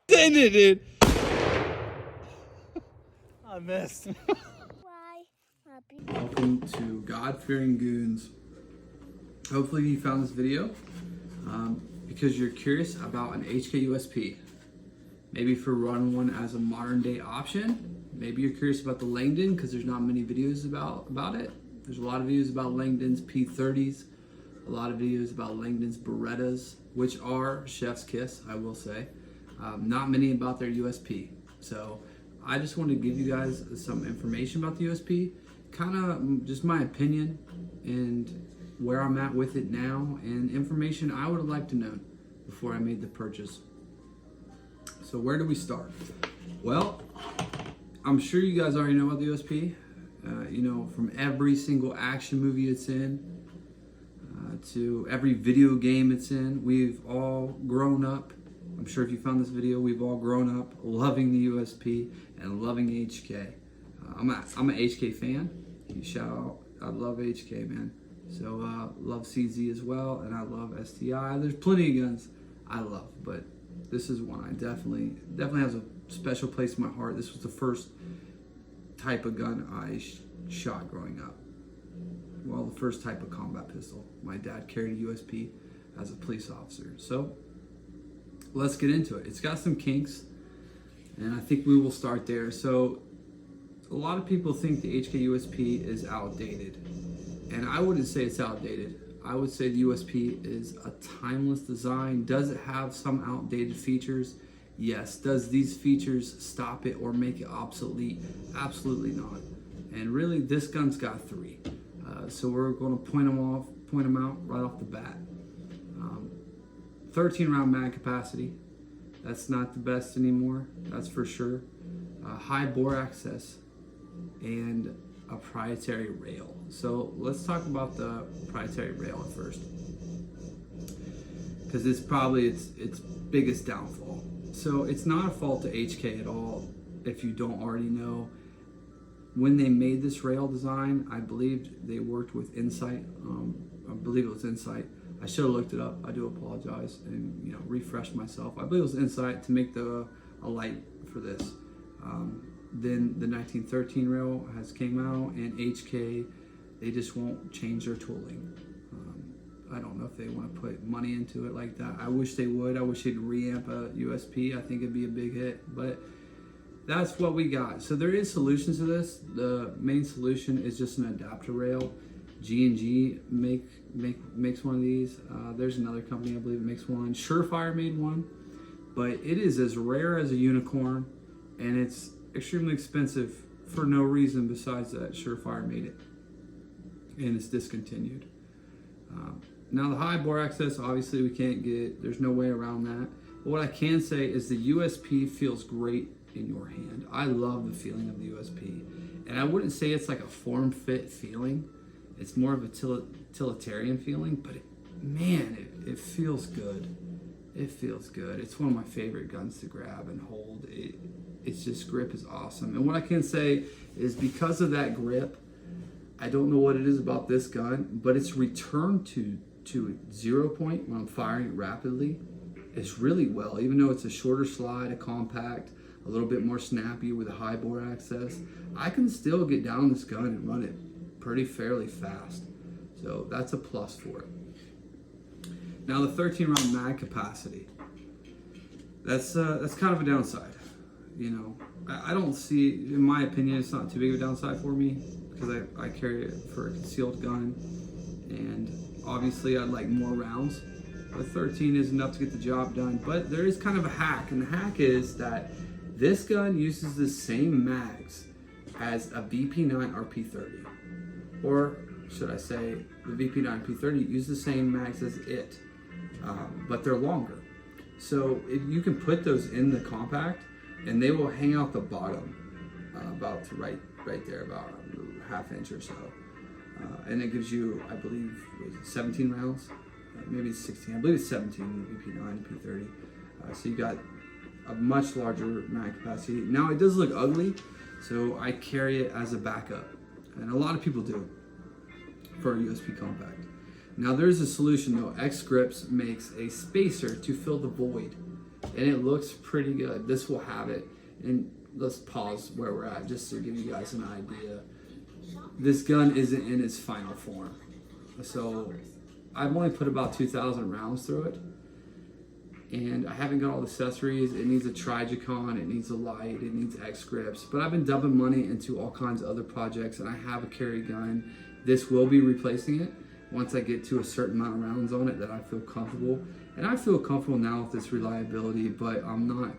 Dang it, dude. I missed. Welcome to God-Fearing Goons. Hopefully you found this video because you're curious about an HK USP. Maybe for running one as a modern day option. Maybe you're curious about the Langdon because there's not many videos about it. There's a lot of videos about Langdon's P30s, a lot of videos about Langdon's Berettas, which are chef's kiss, I will say. Not many about their USP. So I just wanted to give you guys some information about the USP, kind of just my opinion and where I'm at with it now, and information I would have liked to know before I made the purchase. So where do we start? Well, I'm sure you guys already know about the USP. You know, from every single action movie it's in, to every video game it's in. We've all grown up. I'm sure if you found this video, we've all grown up loving the USP and loving HK. I'm a HK fan. You shout out, I love HK, man. So love CZ as well, and I love STI. There's plenty of guns I love, but this is one I definitely has a special place in my heart. This was the first type of gun I shot growing up. Well, the first type of combat pistol. My dad carried a USP as a police officer. So let's get into it. It's got some kinks, and I think we will start there. So a lot of people think the HK USP is outdated, and I wouldn't say it's outdated. I would say the USP is a timeless design. Does it have some outdated features? Yes. Does these features stop it or make it obsolete? Absolutely not. And really, this gun's got three. So we're going to point them out right off the bat. 13 round mag capacity. That's not the best anymore, that's for sure. High bore access and a proprietary rail. So let's talk about the proprietary rail at first, because it's probably its biggest downfall. So it's not a fault to HK at all. If you don't already know, when they made this rail design, I believe they worked with Insight. I believe it was Insight. I should have looked it up. I do apologize and refreshed myself. I believe it was Insight to make a light for this. Then the 1913 rail has came out, and HK, they just won't change their tooling. I don't know if they want to put money into it like that. I wish they would. I wish they'd reamp a USP. I think it'd be a big hit, but that's what we got. So there is solutions to this. The main solution is just an adapter rail. G&G makes one of these. There's another company, I believe, that makes one. Surefire made one, but it is as rare as a unicorn, and it's extremely expensive for no reason besides that Surefire made it, and it's discontinued. Now the high bore access, obviously we can't get, there's no way around that. But what I can say is the USP feels great in your hand. I love the feeling of the USP, and I wouldn't say it's like a form fit feeling. It's more of a utilitarian feeling, but it feels good. It feels good. It's one of my favorite guns to grab and hold. It's just, grip is awesome. And what I can say is, because of that grip, I don't know what it is about this gun, but its return to 0 point when I'm firing it rapidly is really well. Even though it's a shorter slide, a compact, a little bit more snappy with a high bore access, I can still get down this gun and run it pretty fairly fast. So that's a plus for it. Now the 13 round mag capacity, that's kind of a downside. I don't see, in my opinion, it's not too big of a downside for me, because I carry it for a concealed gun, and obviously I'd like more rounds, but 13 is enough to get the job done. But there is kind of a hack, and the hack is that this gun uses the same mags as a VP9 or P30. Or should I say, the VP9 P30 use the same mags as it, but they're longer. So if you can put those in the compact, and they will hang out the bottom, about right there, about a half inch or so. And it gives you, I believe, 17 rounds? Maybe it's 16. I believe it's 17 in the VP9 and P30. So you got a much larger mag capacity. Now it does look ugly, so I carry it as a backup, and a lot of people do for a USP compact. Now there's a solution though. X Grips makes a spacer to fill the void, and it looks pretty good. This will have it. And let's pause where we're at just to give you guys an idea. This gun isn't in its final form. So I've only put about 2,000 rounds through it. And I haven't got all the accessories. It needs a Trigicon, it needs a light, it needs X Grips. But I've been dumping money into all kinds of other projects, and I have a carry gun. This will be replacing it once I get to a certain amount of rounds on it that I feel comfortable. And I feel comfortable now with this reliability, but I'm not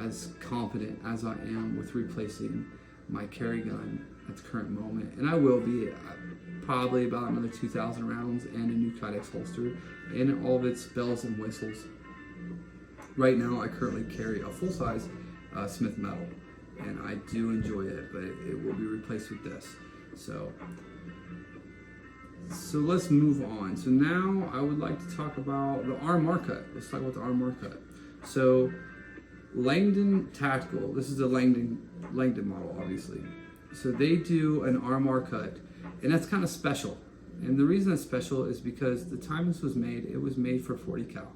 as confident as I am with replacing my carry gun at the current moment. And I will be probably about another 2,000 rounds and a new Kydex holster and all of its bells and whistles. Right now, I currently carry a full-size Smith Metal, and I do enjoy it, but it will be replaced with this. So let's move on. So now I would like to talk about the RMR cut. Let's talk about the RMR cut. So Langdon Tactical, this is a Langdon model, obviously. So they do an RMR cut, and that's kind of special. And the reason it's special is because the time this was made, it was made for 40 cal.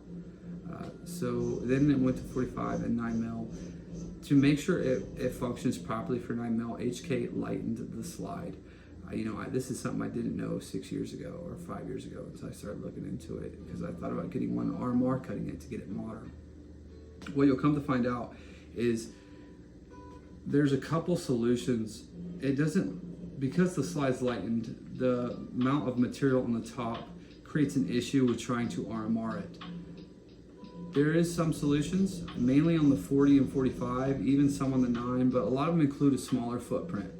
So then it went to 45 and 9mm. To make sure it functions properly for 9mm, HK lightened the slide. This is something I didn't know 6 years ago or 5 years ago until I started looking into it, because I thought about getting one RMR cutting it to get it modern. What you'll come to find out is there's a couple solutions. It doesn't, because the slide's lightened, the amount of material on the top creates an issue with trying to RMR it. There is some solutions, mainly on the 40 and 45, even some on the 9, but a lot of them include a smaller footprint,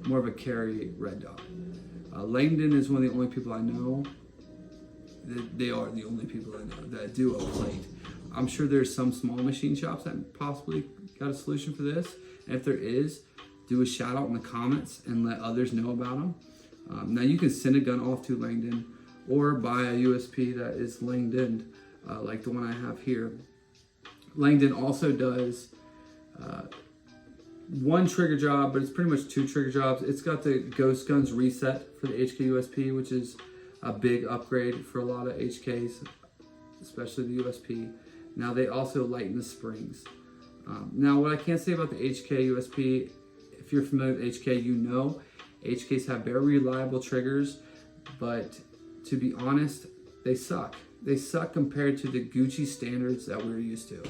more of a carry red dot. Langdon is one of the only people I know. They are the only people I know that do a plate. I'm sure there's some small machine shops that possibly got a solution for this. And if there is, do a shout out in the comments and let others know about them. Now you can send a gun off to Langdon or buy a USP that is Langdon, like the one I have here. Langdon also does one trigger job, but it's pretty much two trigger jobs. It's got the Ghost Guns reset for the HK USP, which is a big upgrade for a lot of HKs, especially the USP. Now they also lighten the springs. Now what I can say about the HK USP, if you're familiar with HK, you know HKs have very reliable triggers, but to be honest, they suck. They suck compared to the Gucci standards that we're used to.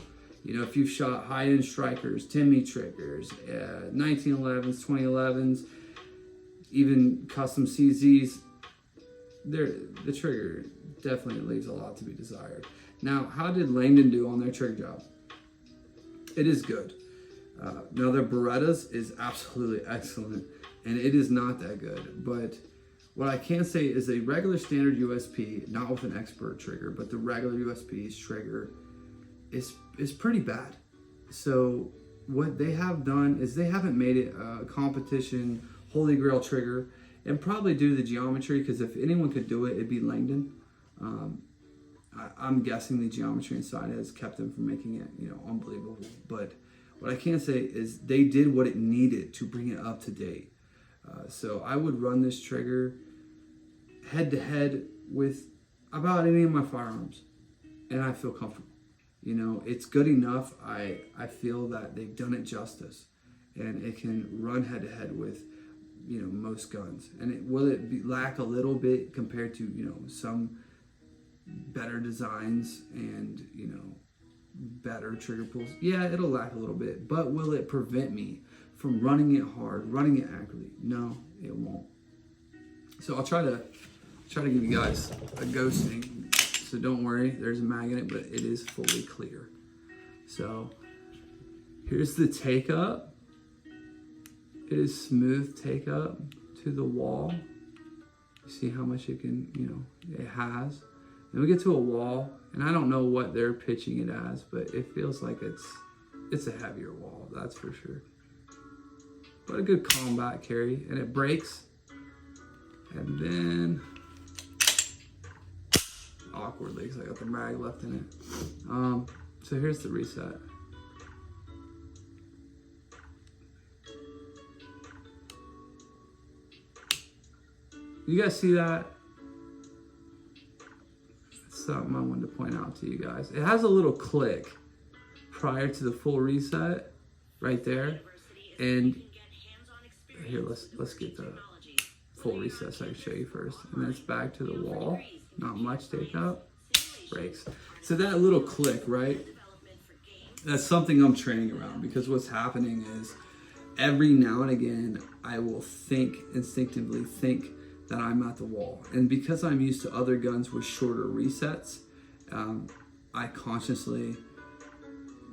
If you've shot high-end strikers, Timmy triggers, 1911s, 2011s, even custom CZs, the trigger definitely leaves a lot to be desired. Now, how did Langdon do on their trigger job? It is good. Now, their Berettas is absolutely excellent, and it is not that good. But what I can say is a regular standard USP, not with an expert trigger, but the regular USP's trigger is pretty bad. So what they have done is they haven't made it a competition holy grail trigger, and probably due to the geometry, because if anyone could do it, it'd be Langdon. I'm guessing the geometry inside has kept them from making it, unbelievable. But what I can say is they did what it needed to bring it up to date. So I would run this trigger head to head with about any of my firearms, and I feel comfortable. It's good enough. I feel that they've done it justice, and it can run head to head with most guns. And will it lack a little bit compared to some better designs and better trigger pulls? Yeah, it'll lack a little bit, but will it prevent me from running it hard, running it accurately? No, it won't. So I'll try to give you guys a ghosting. So don't worry, there's a mag in it, but it is fully clear. So here's the take up. It is smooth take up to the wall. You see how much it can, it has. Then we get to a wall, and I don't know what they're pitching it as, but it feels like it's a heavier wall, that's for sure. But a good combat carry, and it breaks. And then awkwardly, because I got the mag left in it. So here's the reset. You guys see that? something I wanted to point out to you guys. It has a little click prior to the full reset right there. And here, let's get the full reset so I can show you first. And then it's back to the wall. Not much take up. Breaks. So that little click, right? That's something I'm training around, because what's happening is every now and again I will instinctively think that I'm at the wall. And because I'm used to other guns with shorter resets, I consciously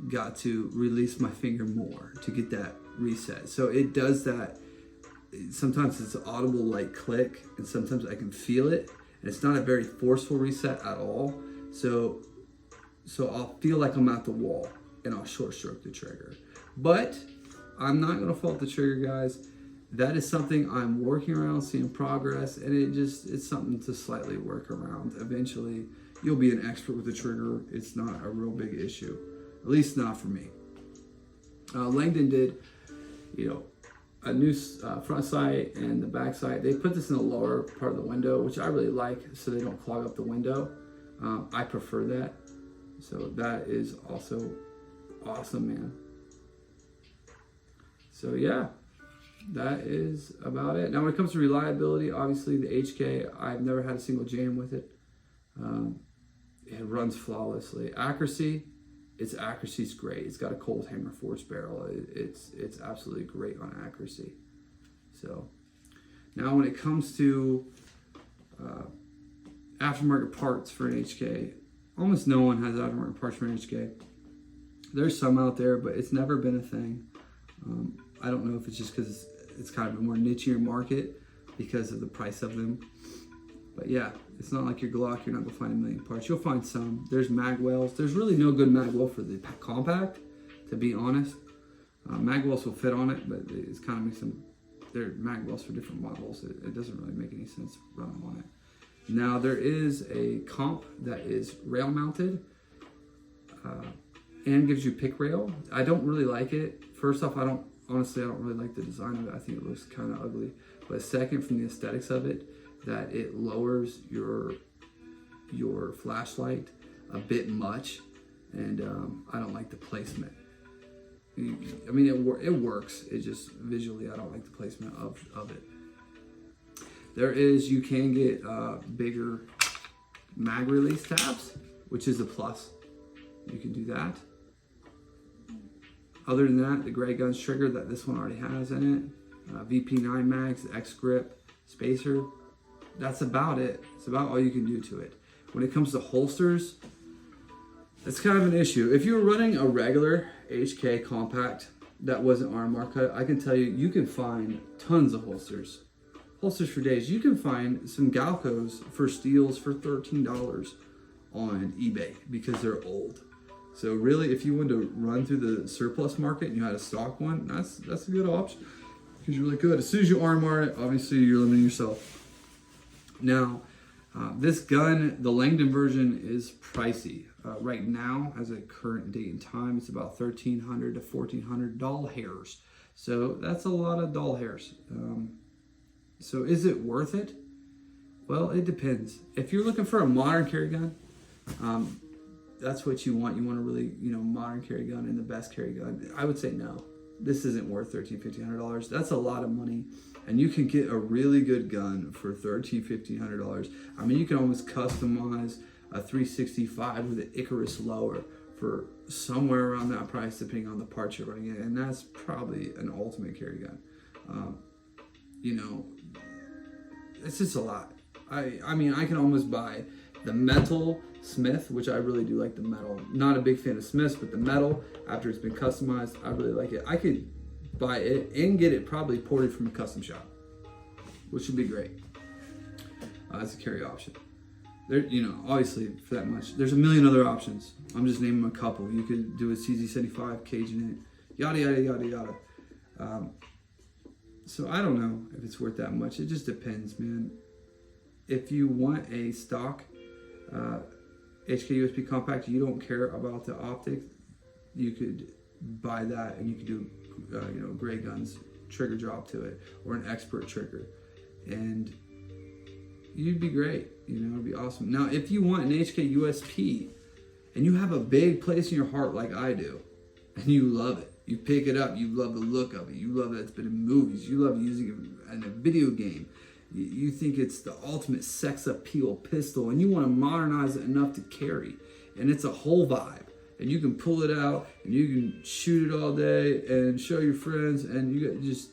got to release my finger more to get that reset. So it does that. Sometimes it's an audible light click, and sometimes I can feel it. And it's not a very forceful reset at all. So I'll feel like I'm at the wall, and I'll short stroke the trigger. But I'm not gonna fault the trigger, guys. That is something I'm working around, seeing progress, and it's something to slightly work around. Eventually, you'll be an expert with the trigger. It's not a real big issue, at least not for me. Langdon did, a new front sight and the back sight. They put this in the lower part of the window, which I really like, so they don't clog up the window. I prefer that. So that is also awesome, man. So yeah, that is about it. Now when it comes to reliability, obviously the HK, I've never had a single jam with it. It runs flawlessly. Accuracy, its accuracy is great. It's got a cold hammer forged barrel. It's absolutely great on accuracy. So now when it comes to aftermarket parts for an HK, almost no one has aftermarket parts for an HK. There's some out there, but it's never been a thing. I don't know if it's just because it's kind of a more nichier market because of the price of them. But yeah, it's not like your Glock, you're not gonna find a million parts. You'll find some. There's magwells. There's really no good magwell for the compact, to be honest. Magwells will fit on it, but it's kind of makes them, they're magwells for different models. It doesn't really make any sense running on it. Now there is a comp that is rail mounted and gives you pick rail. I don't really like it. First off, I don't really like the design of it. I think it looks kind of ugly. But second, from the aesthetics of it, that it lowers your flashlight a bit much, and I don't like the placement. I mean, it works. It just visually, I don't like the placement of it. You can get bigger mag release tabs, which is a plus. You can do that. Other than that, the Gray Guns trigger that this one already has in it, VP9 mags, X grip, spacer. That's about it. It's about all you can do to it. When it comes to holsters, it's kind of an issue. If you were running a regular HK compact that wasn't arm cut, I can tell you, you can find tons of holsters. Holsters for days. You can find some Galcos for steals for $13 on eBay because they're old. So really, if you want to run through the surplus market and you had a stock one, that's a good option because you're really good. As soon as you armor it, obviously you're limiting yourself. Now, this gun, the Langdon version, is pricey. Right now, as a current date and time, it's about $1,300 to $1,400 doll hairs. So that's a lot of doll hairs. So is it worth it? Well, it depends. If you're looking for a modern carry gun, that's what you want. You want a really, modern carry gun and the best carry gun. I would say no. This isn't worth $1,500. That's a lot of money. And you can get a really good gun for $1,500. I mean, you can almost customize a 365 with an Icarus lower for somewhere around that price, depending on the parts you're running in. And that's probably an ultimate carry gun. It's just a lot. I mean, I can almost buy the metal Smith, which I really do like the metal. Not a big fan of Smiths, but the metal, after it's been customized, I really like it. I could buy it and get it probably ported from a custom shop, which would be great as a carry option. There, obviously for that much, there's a million other options. I'm just naming a couple. You could do a CZ75, cage in it, yada, yada, yada, yada. So I don't know if it's worth that much. It just depends, man. If you want a stock HK USP compact, you don't care about the optics, you could buy that and you could do Gray Guns trigger drop to it, or an expert trigger, and you'd be great. You know, it'd be awesome. Now, if you want an HK USP and you have a big place in your heart like I do, and you love it, you pick it up, you love the look of it, you love that it's been in movies, you love using it in a video game, you think it's the ultimate sex appeal pistol, and you want to modernize it enough to carry, and it's a whole vibe, and you can pull it out and you can shoot it all day and show your friends, and you just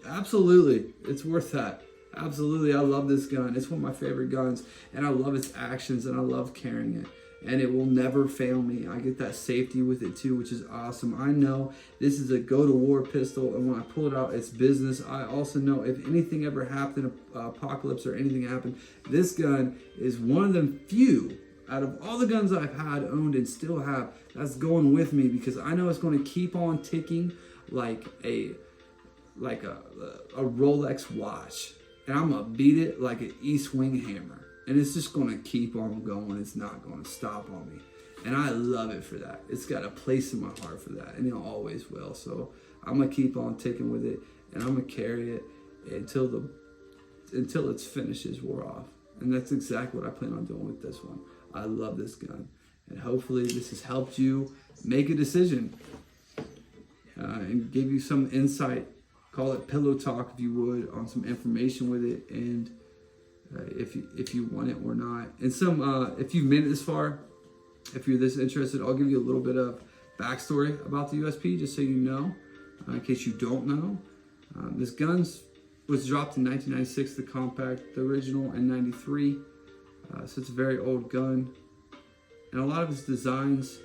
absolutely, it's worth that. Absolutely, I love this gun. It's one of my favorite guns, and I love its actions, and I love carrying it. And it will never fail me. I get that safety with it too, which is awesome. I know this is a go-to-war pistol, and when I pull it out, it's business. I also know if anything ever happened, apocalypse or anything happened, this gun is one of the few out of all the guns I've had, owned, and still have, that's going with me, because I know it's going to keep on ticking like a Rolex watch, and I'm gonna beat it like an East Wing hammer. And it's just going to keep on going. It's not going to stop on me. And I love it for that. It's got a place in my heart for that. And it always will. So I'm going to keep on ticking with it. And I'm going to carry it until its finishes wore off. And that's exactly what I plan on doing with this one. I love this gun. And hopefully this has helped you make a decision. And give you some insight. Call it pillow talk if you would, on some information with it. And if you want it or not. And some, if you've made it this far, if you're this interested, I'll give you a little bit of backstory about the USP, just so you know, in case you don't know. This gun was dropped in 1996, the compact, the original, in 93. So it's a very old gun. And a lot of its designs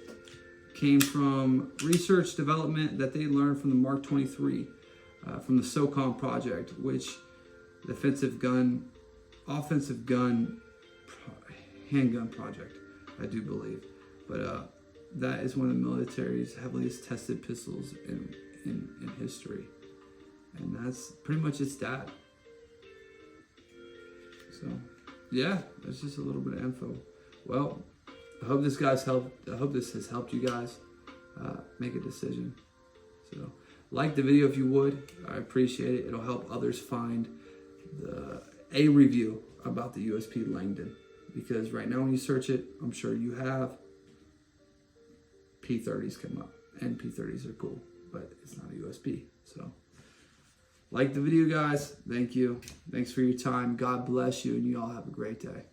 came from research development that they learned from the Mark 23, from the SOCOM project, which the offensive gun handgun project, I do believe. But that is one of the military's heaviest tested pistols in history. And that's pretty much its dad. So yeah, that's just a little bit of info. Well, I hope this has helped you guys make a decision. So like the video if you would. I appreciate it. It'll help others find a review about the USP Langdon, because right now when you search it, I'm sure you have, P30s come up, and P30s are cool, but it's not a USP. So like the video, guys. Thank you. Thanks for your time. God bless you, and you all have a great day.